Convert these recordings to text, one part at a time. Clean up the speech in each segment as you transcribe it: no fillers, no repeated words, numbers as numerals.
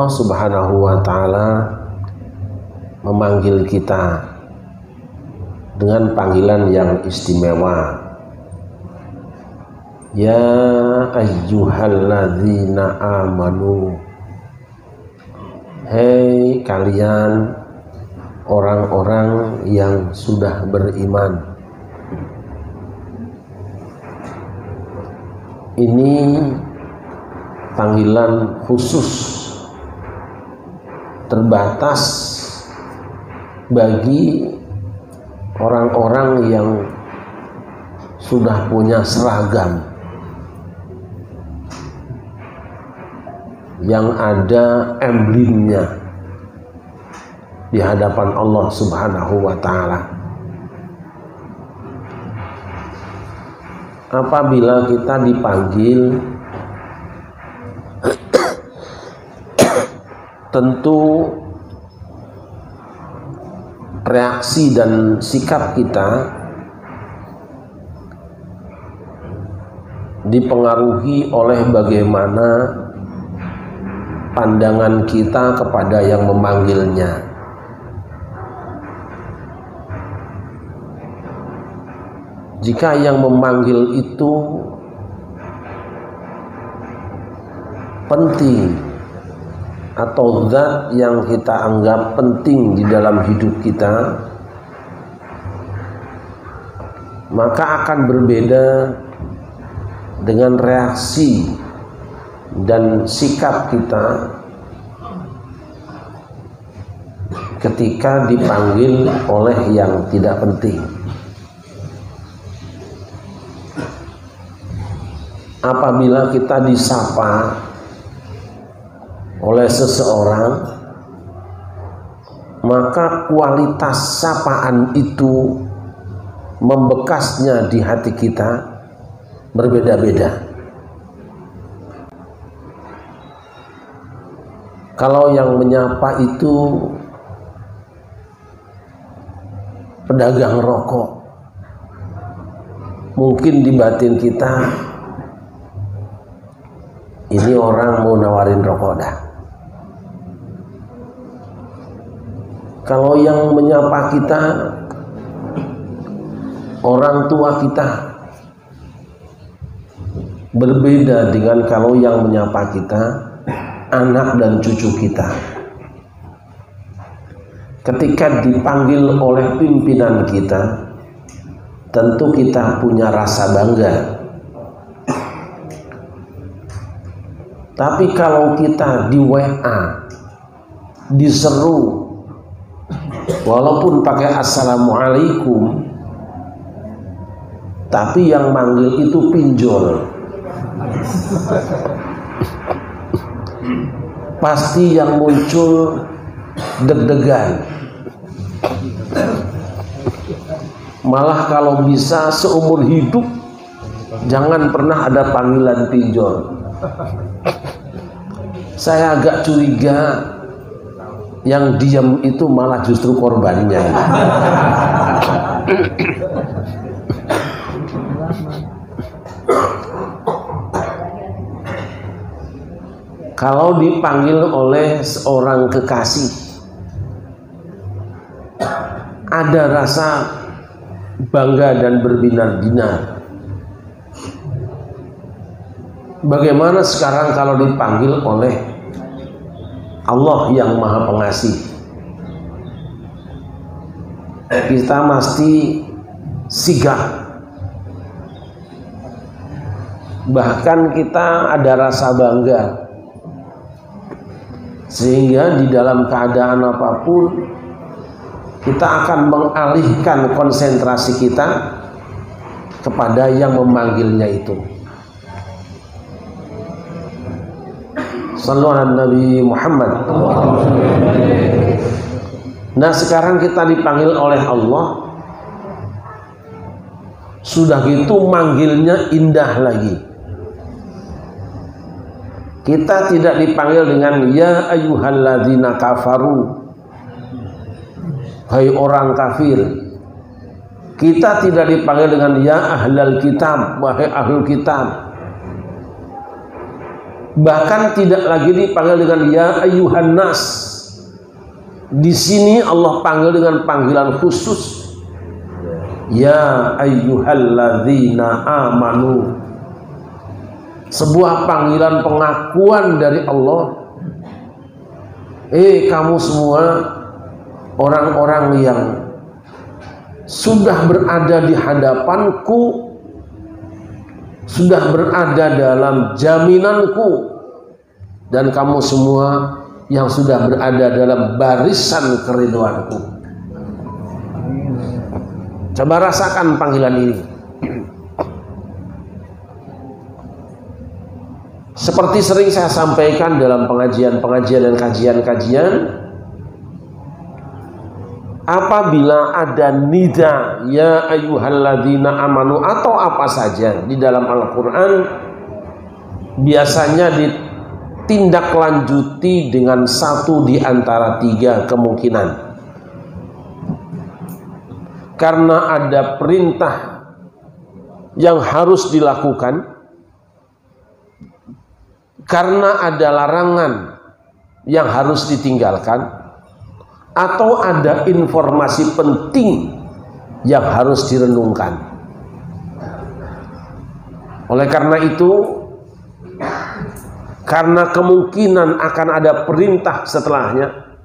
Allah Subhanahu wa ta'ala memanggil kita dengan panggilan yang istimewa. Ya ayyuhalladzina amanu, hei kalian orang-orang yang sudah beriman. Ini panggilan khusus terbatas bagi orang-orang yang sudah punya seragam, yang ada emblemnya di hadapan Allah Subhanahu wa ta'ala. Apabila kita dipanggil, tentu reaksi dan sikap kita dipengaruhi oleh bagaimana pandangan kita kepada yang memanggilnya. Jika yang memanggil itu penting atau zat yang kita anggap penting di dalam hidup kita, maka akan berbeda dengan reaksi dan sikap kita ketika dipanggil oleh yang tidak penting. Apabila kita disapa oleh seseorang, maka kualitas sapaan itu membekasnya di hati kita berbeda-beda. Kalau yang menyapa itu pedagang rokok, mungkin di batin kita, ini orang mau nawarin rokok dah. Kalau yang menyapa kita orang tua kita, berbeda dengan kalau yang menyapa kita anak dan cucu kita. Ketika dipanggil oleh pimpinan kita, tentu kita punya rasa bangga. Tapi kalau kita di WA diseru, walaupun pakai assalamualaikum, tapi yang manggil itu pinjol, pasti yang muncul deg-degan. Malah kalau bisa seumur hidup jangan pernah ada panggilan pinjol. Saya agak curiga yang diam itu malah justru korbannya. Kalau dipanggil oleh seorang kekasih, ada rasa bangga dan berbinar-binar. Bagaimana sekarang kalau dipanggil oleh Allah yang Maha Pengasih? Kita mesti sigap. Bahkan kita ada rasa bangga, sehingga di dalam keadaan apapun kita akan mengalihkan konsentrasi kita kepada yang memanggilnya itu. Sallu ala Nabi Muhammad. Nah, sekarang kita dipanggil oleh Allah, sudah gitu manggilnya indah lagi. Kita tidak dipanggil dengan ya ayyuhalladzina kafaru, hai orang kafir. Kita tidak dipanggil dengan ya ahlal kitab, wahai ahlul kitab. Bahkan tidak lagi dipanggil dengan ya ayyuhan nas. Di sini Allah panggil dengan panggilan khusus. Ya ayyuhalladzina amanu. Sebuah panggilan pengakuan dari Allah. Kamu semua orang-orang yang sudah berada di hadapanku, sudah berada dalam jaminanku, dan kamu semua yang sudah berada dalam barisan keridhoanku. Coba rasakan panggilan ini. Seperti sering saya sampaikan dalam pengajian-pengajian dan kajian-kajian, apabila ada nida ya ayyuhalladzina amanu atau apa saja di dalam Al-Quran, biasanya ditindaklanjuti dengan satu di antara tiga kemungkinan. Karena ada perintah yang harus dilakukan, karena ada larangan yang harus ditinggalkan, atau ada informasi penting yang harus direnungkan. Oleh karena itu, karena kemungkinan akan ada perintah setelahnya,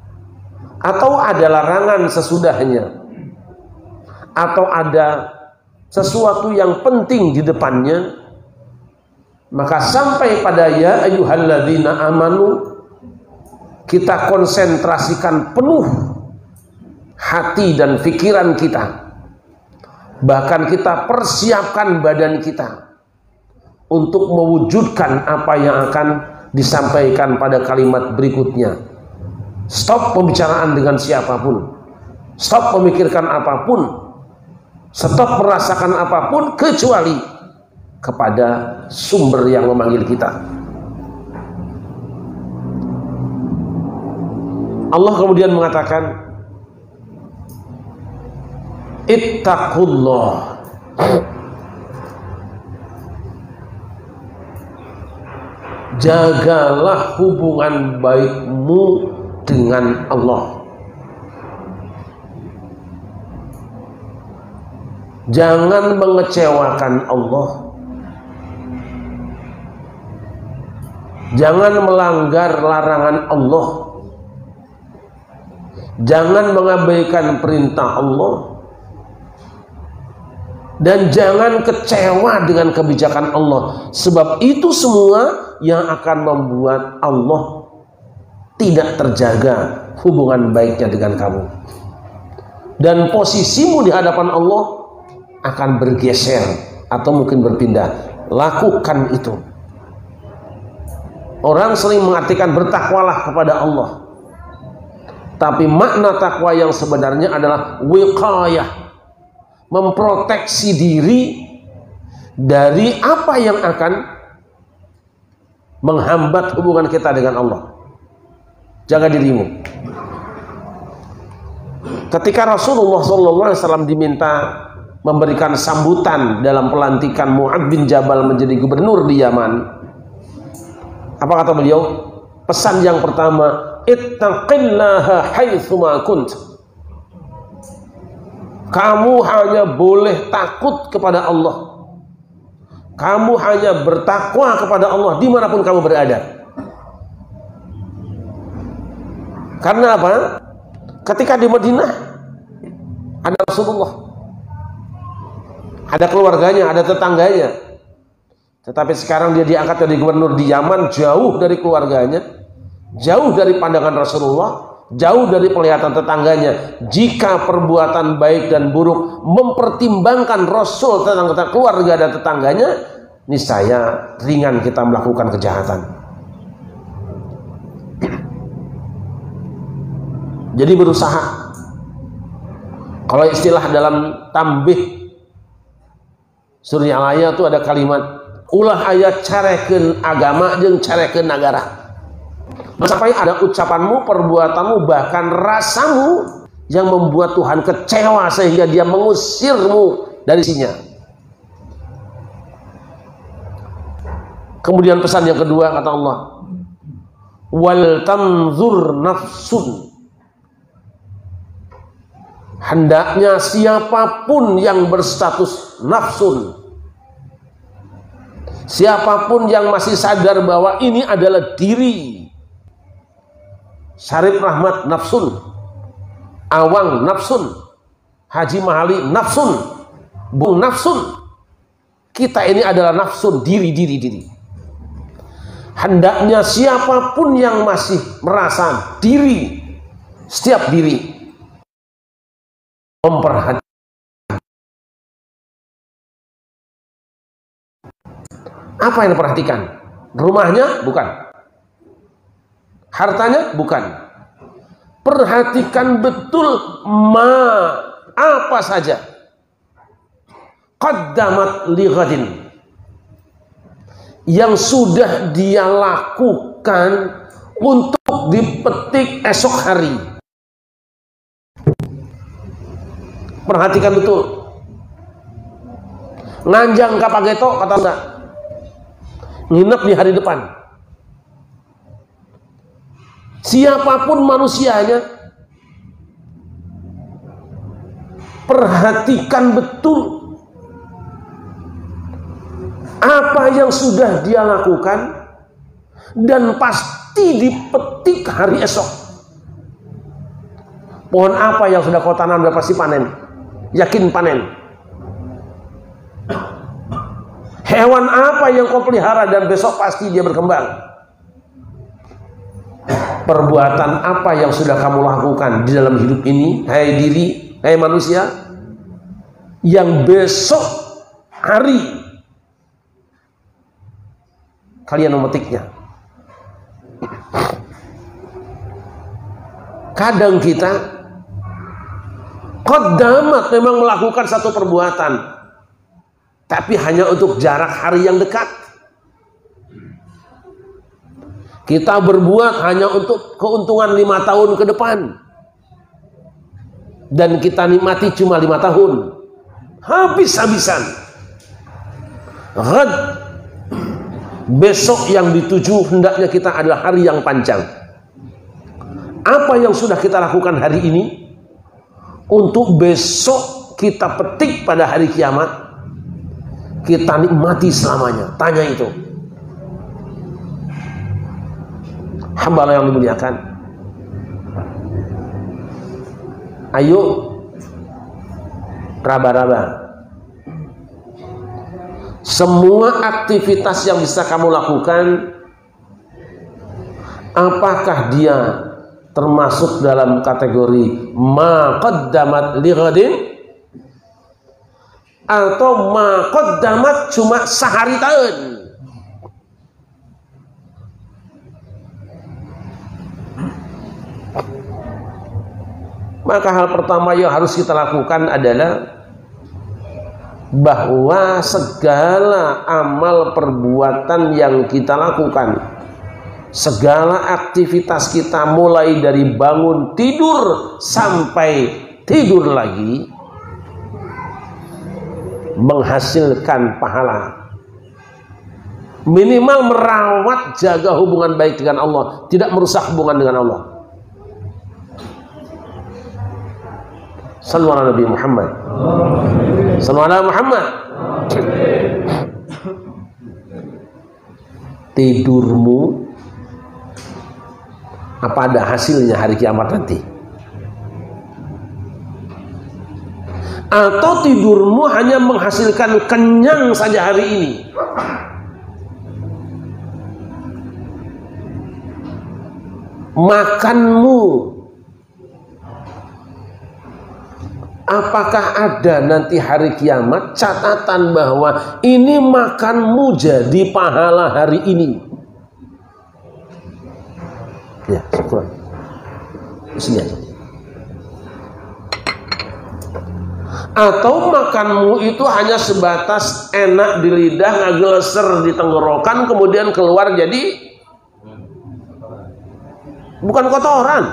atau ada larangan sesudahnya, atau ada sesuatu yang penting di depannya, maka sampai pada ya ayyuhalladzina amanu, kita konsentrasikan penuh hati dan pikiran kita, bahkan kita persiapkan badan kita untuk mewujudkan apa yang akan disampaikan pada kalimat berikutnya. Stop pembicaraan dengan siapapun, stop memikirkan apapun, stop merasakan apapun kecuali kepada sumber yang memanggil kita. Allah kemudian mengatakan, ittaqullah, jagalah hubungan baikmu dengan Allah. Jangan mengecewakan Allah. Jangan melanggar larangan Allah. Jangan mengabaikan perintah Allah. Dan jangan kecewa dengan kebijakan Allah. Sebab itu semua yang akan membuat Allah tidak terjaga hubungan baiknya dengan kamu. Dan posisimu di hadapan Allah akan bergeser atau mungkin berpindah. Lakukan itu. Orang sering mengartikan bertakwalah kepada Allah, tapi makna takwa yang sebenarnya adalah wiqayah, memproteksi diri dari apa yang akan menghambat hubungan kita dengan Allah. Jaga dirimu. Ketika Rasulullah SAW diminta memberikan sambutan dalam pelantikan Mu'adz bin Jabal menjadi gubernur di Yaman, apa kata beliau? Pesan yang pertama, ittaqillaha haitsuma kunt. Kamu hanya boleh takut kepada Allah. Kamu hanya bertakwa kepada Allah dimanapun kamu berada. Karena apa? Ketika di Madinah ada Rasulullah, ada keluarganya, ada tetangganya. Tetapi sekarang dia diangkat dari gubernur di Yaman, jauh dari keluarganya, jauh dari pandangan Rasulullah, jauh dari penglihatan tetangganya. Jika perbuatan baik dan buruk mempertimbangkan Rasul tentang keluarga dan tetangganya, niscaya ringan kita melakukan kejahatan. Jadi berusaha. Kalau istilah dalam tambih Surya Alaya itu ada kalimat, ulah ayat carekeun agama jeung carekeun negara. Sampai ada ucapanmu, perbuatanmu, bahkan rasamu yang membuat Tuhan kecewa sehingga dia mengusirmu dari sinya. Kemudian pesan yang kedua kata Allah, wal tanzur nafsun, hendaknya siapapun yang berstatus nafsun, siapapun yang masih sadar bahwa ini adalah diri, Syarif Rahmat nafsun, Awang nafsun, Haji Mahali nafsun, Bung nafsun, kita ini adalah nafsun, diri. Hendaknya siapapun yang masih merasa diri, setiap diri memperhatikan apa yang diperhatikan. Rumahnya bukan, hartanya bukan. Perhatikan betul apa saja qaddamat li ghadin, yang sudah dia lakukan untuk dipetik esok hari. Perhatikan betul. Nganjang kapageto kata enggak, nginep di hari depan. Siapapun manusianya, perhatikan betul apa yang sudah dia lakukan dan pasti dipetik hari esok. Pohon apa yang sudah kau tanam dan pasti panen, yakin panen. Hewan apa yang kau pelihara dan besok pasti dia berkembang. Perbuatan apa yang sudah kamu lakukan di dalam hidup ini, hai diri, hai manusia, yang besok hari kalian memetiknya. Kadang kita qaddamat memang melakukan satu perbuatan, tapi hanya untuk jarak hari yang dekat. Kita berbuat hanya untuk keuntungan 5 tahun ke depan, dan kita nikmati cuma 5 tahun, habis-habisan. Ghad, besok yang dituju hendaknya kita adalah hari yang panjang. Apa yang sudah kita lakukan hari ini untuk besok kita petik pada hari kiamat, kita nikmati selamanya. Tanya itu. Hamba Allah yang dimuliakan, ayo raba-raba semua aktivitas yang bisa kamu lakukan, apakah dia termasuk dalam kategori ma qaddamat li ghadin, atau ma qaddamat cuma sehari tahun. Maka hal pertama yang harus kita lakukan adalah bahwa segala amal perbuatan yang kita lakukan, segala aktivitas kita mulai dari bangun tidur sampai tidur lagi, menghasilkan pahala. Minimal merawat, jaga hubungan baik dengan Allah, tidak merusak hubungan dengan Allah. Sallu ala Nabi Muhammad. Sallu ala Muhammad. Tidurmu apa ada hasilnya hari kiamat nanti? Atau tidurmu hanya menghasilkan kenyang saja hari ini? Makanmu, apakah ada nanti hari kiamat catatan bahwa ini makanmu jadi pahala hari ini? Ya, syukur. Sini aja. Atau makanmu itu hanya sebatas enak di lidah, ngageleser di tenggorokan, kemudian keluar jadi bukan kotoran.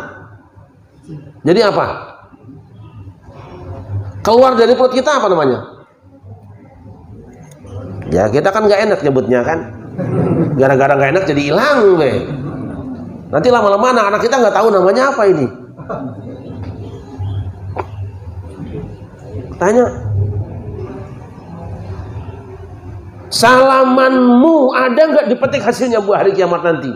Jadi apa? Keluar dari perut kita apa namanya? Ya kita kan nggak enak nyebutnya kan. Gara-gara nggak enak jadi hilang, be. Nanti lama-lama anak-anak kita nggak tahu namanya apa ini. Tanya, salamanmu ada nggak dipetik hasilnya buat hari kiamat nanti?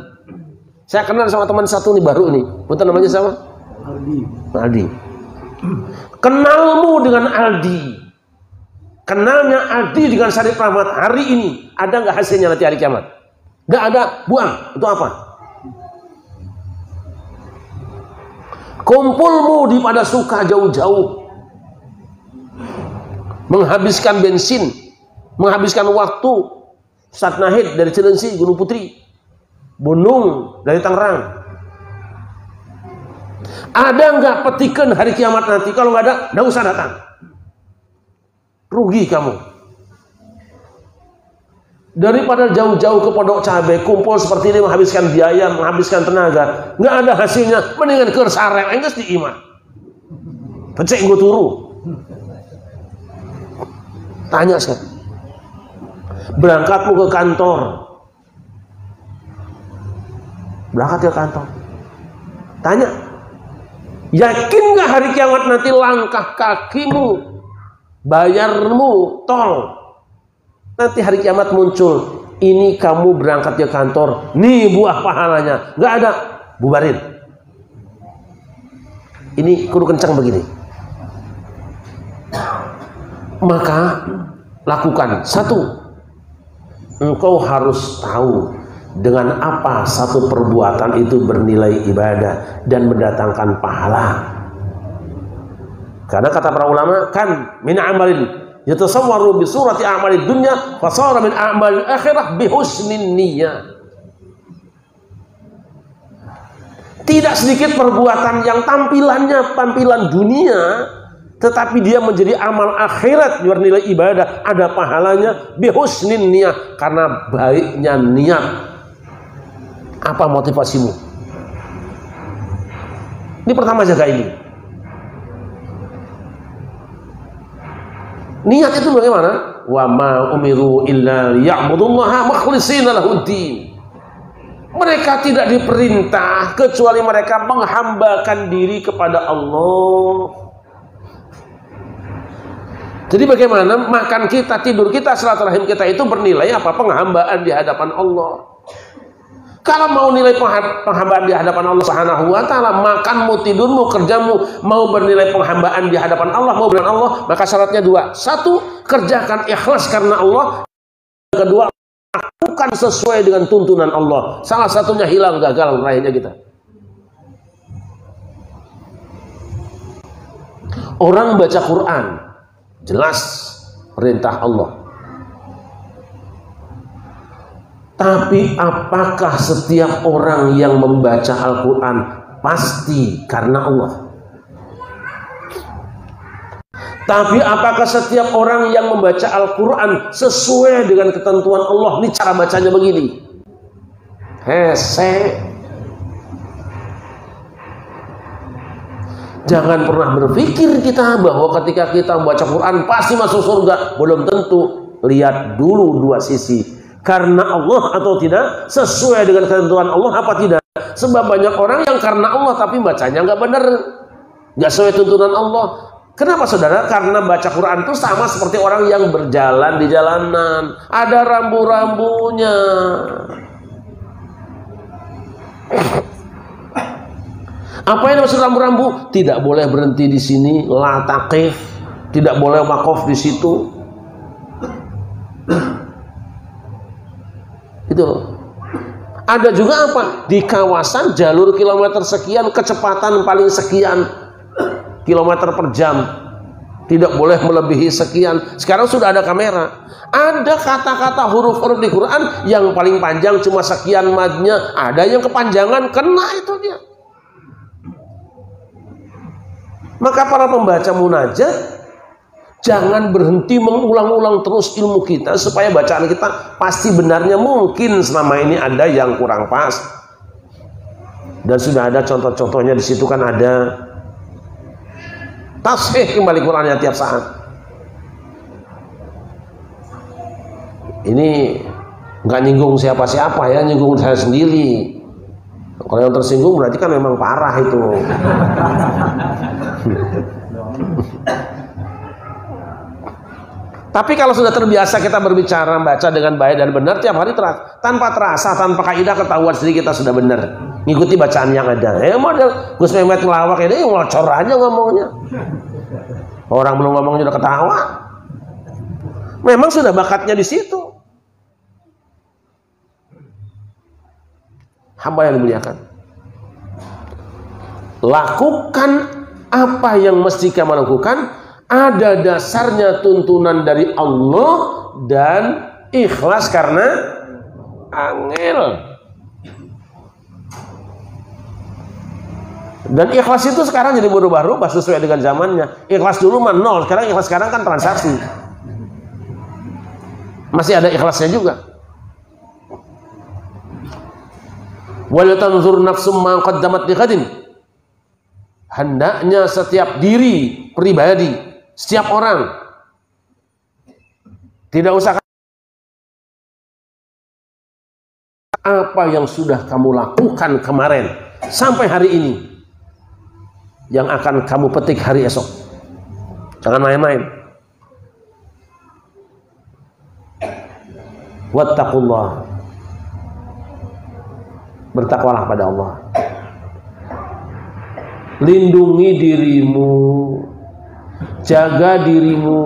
Saya kenal sama teman satu nih baru nih, betul namanya sama? Aldi. Kenalmu dengan Aldi, kenalnya Aldi dengan Syarif Rahmat hari ini, ada nggak hasilnya nanti hari kiamat? Nggak ada, buang. Itu apa? Kumpulmu di pada suka jauh-jauh, menghabiskan bensin, menghabiskan waktu. Ustadz Nahid dari Cilengsi, Gunung Putri, Bunung dari Tangerang. Ada nggak petikan hari kiamat nanti? Kalau nggak ada, nggak usah datang. Rugi kamu. Daripada jauh-jauh ke Pondok Cabe, kumpul seperti ini, menghabiskan biaya, menghabiskan tenaga, nggak ada hasilnya, mendingan ke sareng enggeus di imah. Pecek gue turu. Tanya sekarang. Berangkatmu ke kantor. Berangkat ke kantor. Tanya. Yakin nggak hari kiamat nanti langkah kakimu, bayarmu tol, nanti hari kiamat muncul, ini kamu berangkat ke kantor, nih buah pahalanya, nggak ada, bubarin. Ini kudu kencang begini. Maka lakukan. Satu, engkau harus tahu dengan apa satu perbuatan itu bernilai ibadah dan mendatangkan pahala. Karena kata para ulama, kan min amalin yatasawwaru bi surati a'malid dunya fa sara min a'malil akhirah bi husnin niyyah. Tidak sedikit perbuatan yang tampilannya tampilan dunia, tetapi dia menjadi amal akhirat bernilai ibadah, ada pahalanya bi husnin niyyah, karena baiknya niat. Apa motivasimu? Ini pertama, jaga ini. Niat itu bagaimana? Wa ma umiru illa liya'budullaha mukhlishina lahuddin. Mereka tidak diperintah kecuali mereka menghambakan diri kepada Allah. Jadi bagaimana makan kita, tidur kita, silaturahim kita itu bernilai apa? Penghambaan di hadapan Allah. Kalau mau nilai penghambaan di hadapan Allah Subhanahu wa taala, makanmu, tidurmu, kerjamu mau bernilai penghambaan di hadapan Allah, mau bernilai Allah, maka syaratnya dua. Satu, kerjakan ikhlas karena Allah. Kedua, lakukan sesuai dengan tuntunan Allah. Salah satunya hilang, gagal meraihnya kita. Orang baca Quran, jelas perintah Allah. Tapi apakah setiap orang yang membaca Al-Quran pasti karena Allah? Tapi apakah setiap orang yang membaca Al-Quran sesuai dengan ketentuan Allah? Ini cara bacanya begini. Hese. Jangan pernah berpikir kita bahwa ketika kita membaca Quran pasti masuk surga. Belum tentu. Lihat dulu dua sisi. Karena Allah atau tidak, sesuai dengan ketentuan Allah apa tidak. Sebab banyak orang yang karena Allah tapi bacanya nggak benar, nggak sesuai tuntunan Allah. Kenapa saudara? Karena baca Quran itu sama seperti orang yang berjalan di jalanan, ada rambu-rambunya. Apa yang maksud rambu-rambu? Tidak boleh berhenti di sini, la taqif, tidak boleh wakaf di situ. Itu ada juga apa? Di kawasan jalur kilometer sekian, kecepatan paling sekian kilometer per jam, tidak boleh melebihi sekian. Sekarang sudah ada kamera. Ada kata-kata huruf-huruf di Quran yang paling panjang cuma sekian madnya, ada yang kepanjangan, kena itu dia. Maka para pembaca munajat jangan berhenti mengulang-ulang terus ilmu kita supaya bacaan kita pasti benarnya. Mungkin selama ini ada yang kurang pas dan sudah ada contoh-contohnya di situ, kan ada tashih kembali Qurannya tiap saat. Ini Nggak nyinggung siapa-siapa ya, nyinggung saya sendiri. Kalau yang tersinggung berarti kan memang parah itu. Tapi kalau sudah terbiasa kita berbicara, baca dengan baik dan benar tiap hari, tanpa terasa, tanpa kaidah, ketahuan sendiri kita sudah benar. Ngikuti bacaan yang ada. Model Gus Mehmet ngelawak ini ngocor aja ngomongnya. Orang belum ngomongnya udah ketawa. Memang sudah bakatnya di situ. Hamba yang dimuliakan, lakukan apa yang mesti kamu lakukan. Ada dasarnya tuntunan dari Allah dan ikhlas karena angel. Dan ikhlas itu sekarang jadi berubah-ubah sesuai dengan zamannya. Ikhlas dulu mah nol, sekarang ikhlas sekarang kan transaksi. Masih ada ikhlasnya juga. Wal tanzur nafsum ma qaddamat lighadin. Hendaknya setiap diri pribadi, setiap orang tidak usah apa yang sudah kamu lakukan kemarin sampai hari ini yang akan kamu petik hari esok. Jangan main-main. Wattaqullah. Bertakwalah pada Allah. Lindungi dirimu, jaga dirimu,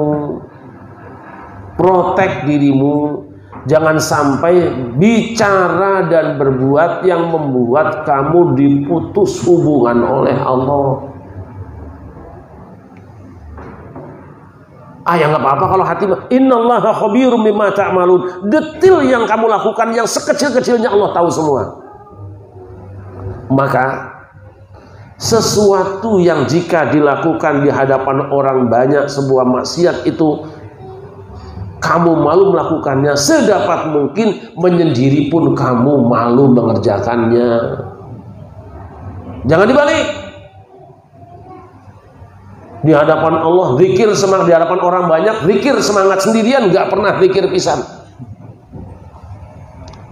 protek dirimu, jangan sampai bicara dan berbuat yang membuat kamu diputus hubungan oleh Allah. Ya nggak apa-apa kalau hati innallaha khabirum bima ta'malun. Detil yang kamu lakukan, yang sekecil-kecilnya Allah tahu semua. Maka sesuatu yang jika dilakukan di hadapan orang banyak, sebuah maksiat itu kamu malu melakukannya, sedapat mungkin menyendiri pun kamu malu mengerjakannya. Jangan dibalik. Di hadapan Allah zikir semangat, di hadapan orang banyak zikir semangat, sendirian nggak pernah zikir pisan.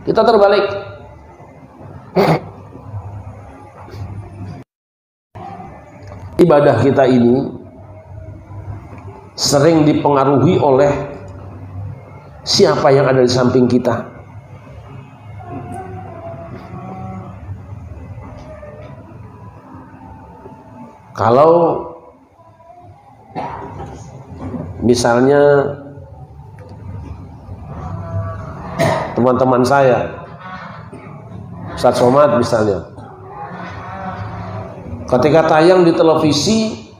Kita terbalik. Ibadah kita ini sering dipengaruhi oleh siapa yang ada di samping kita. Kalau misalnya teman-teman saya, Ustaz Somad misalnya, ketika tayang di televisi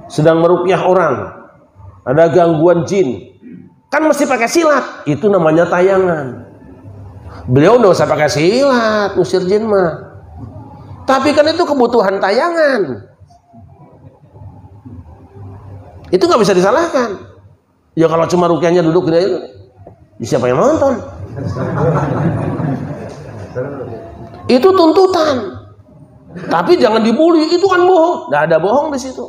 sedang meruqyah orang, ada gangguan jin, kan mesti pakai silat, itu namanya tayangan. Beliau nggak usah pakai silat ngusir jin mah, tapi kan itu kebutuhan tayangan, itu nggak bisa disalahkan. Ya kalau cuma ruqyahnya duduk gini aja, siapa yang nonton? Itu tuntutan. Tapi jangan dibully, itu kan bohong. Nggak ada bohong di situ.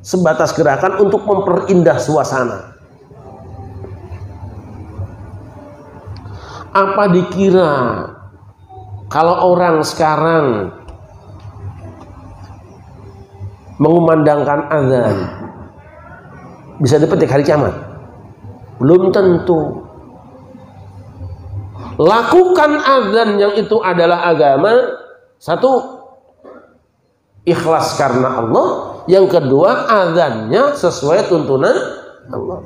Sebatas gerakan untuk memperindah suasana. Apa dikira kalau orang sekarang mengumandangkan azan bisa dipetik hari kiamat? Belum tentu. Lakukan azan yang itu adalah agama. Satu, ikhlas karena Allah. Yang kedua, azannya sesuai tuntunan Allah.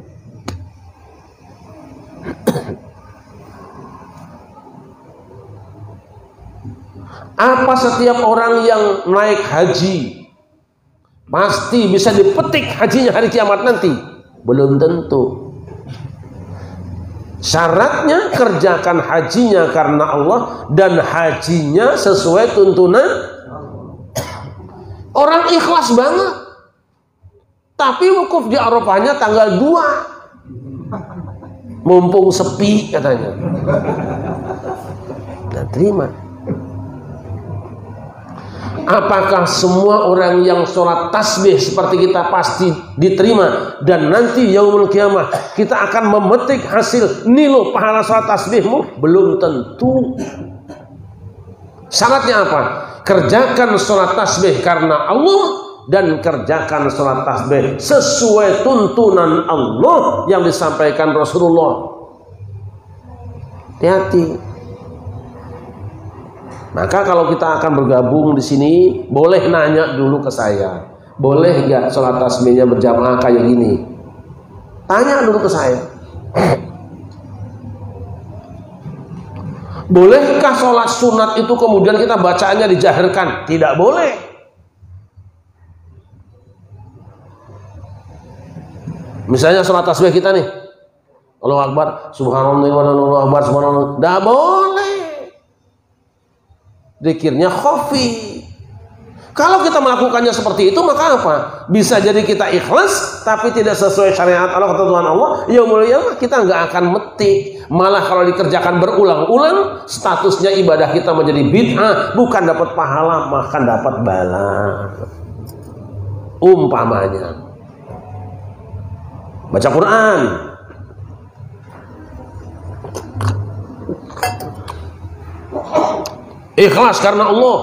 Apa setiap orang yang naik haji pasti bisa dipetik hajinya hari kiamat nanti? Belum tentu. Syaratnya kerjakan hajinya karena Allah dan hajinya sesuai tuntunan. Orang ikhlas banget, tapi wukuf di Arafahnya tanggal 2, mumpung sepi katanya. Dan terima. apakah semua orang yang sholat tasbih seperti kita pasti diterima, dan nanti yaumul kiamah kita akan memetik hasil nilo pahala sholat tasbihmu? Belum tentu. Syaratnya apa? Kerjakan sholat tasbih karena Allah, dan kerjakan sholat tasbih sesuai tuntunan Allah yang disampaikan Rasulullah. Hati-hati. Maka kalau kita akan bergabung di sini, boleh nanya dulu ke saya, boleh nggak sholat tasbihnya berjamaah kayak gini? Tanya dulu ke saya. Bolehkah sholat sunat itu kemudian kita bacaannya dijahirkan? Tidak boleh. Misalnya sholat tasbih kita nih, Allahu Akbar, Subhanallah, Allahu Akbar, Subhanallah, tidak boleh. Zikirnya khafi. Kalau kita melakukannya seperti itu, maka apa? Bisa jadi kita ikhlas tapi tidak sesuai syariat Allah, ketentuan Allah. Yaumul qiyamah kita nggak akan metik. Malah kalau dikerjakan berulang-ulang, statusnya ibadah kita menjadi bid'ah, bukan dapat pahala, bahkan dapat bala. Umpamanya baca Quran, ikhlas karena Allah,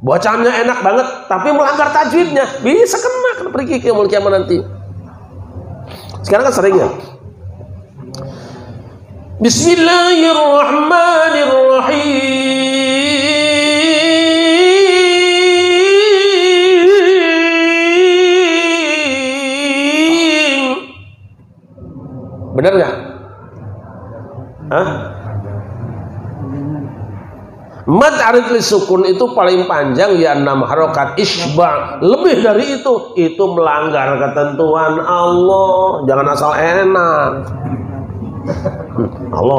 bacaannya enak banget tapi melanggar tajwidnya, bisa kena pergi ke yaumul qiyamah nanti. Sekarang kan seringnya Bismillahirrahmanirrahim. Benar nggak? Hah? Mad arid li sukun itu paling panjang ya 6 harokat, isba lebih dari itu melanggar ketentuan Allah. Jangan asal enak. Allah.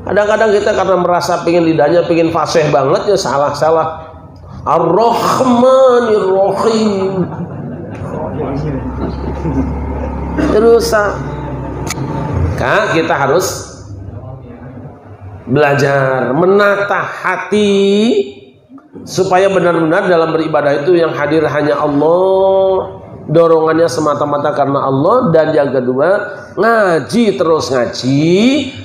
Kadang-kadang kita karena merasa pingin lidahnya pingin fasih banget, ya salah. Ar-Rahmanir-Rahim. Terus kita harus belajar menata hati supaya benar-benar dalam beribadah itu yang hadir hanya Allah, dorongannya semata-mata karena Allah, dan yang kedua terus ngaji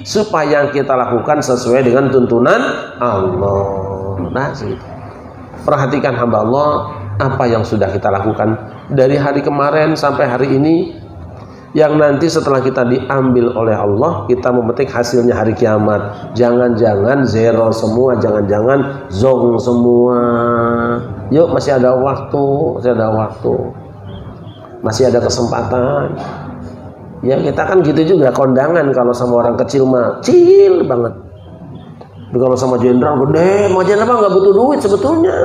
supaya yang kita lakukan sesuai dengan tuntunan Allah. Nah, perhatikan hamba Allah, apa yang sudah kita lakukan dari hari kemarin sampai hari ini, yang nanti setelah kita diambil oleh Allah, kita memetik hasilnya hari kiamat. Jangan-jangan zero semua, jangan-jangan zong semua. Yuk, masih ada waktu, masih ada kesempatan. Ya, kita kan gitu juga kondangan. Kalau sama orang kecil mah kecil banget, tapi kalau sama jenderal gede. Mau jenderal nggak butuh duit sebetulnya.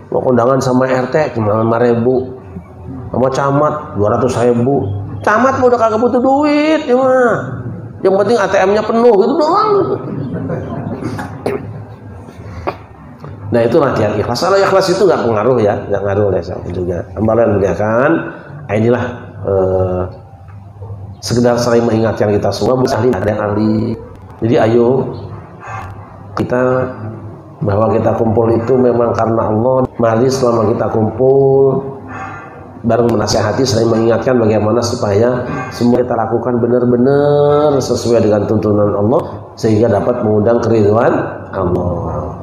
Mau kondangan sama RT cuma 5.000, sama camat 200.000. Camat mau udah kagak butuh duit, yang penting ATM-nya penuh gitu doang. Nah, itu latihan ikhlas. Kalau ikhlas itu nggak pengaruh ya, nggak ngaruh oleh saya juga. Ambalan muliakan. Inilah sekedar saling mengingatkan kita semua, muslim ada yang ahli. Jadi ayo kita, bahwa kita kumpul itu memang karena Allah. Mari selama kita kumpul bareng menasihati, saling mengingatkan bagaimana supaya semua kita lakukan benar-benar sesuai dengan tuntunan Allah, sehingga dapat mengundang keridhaan Allah.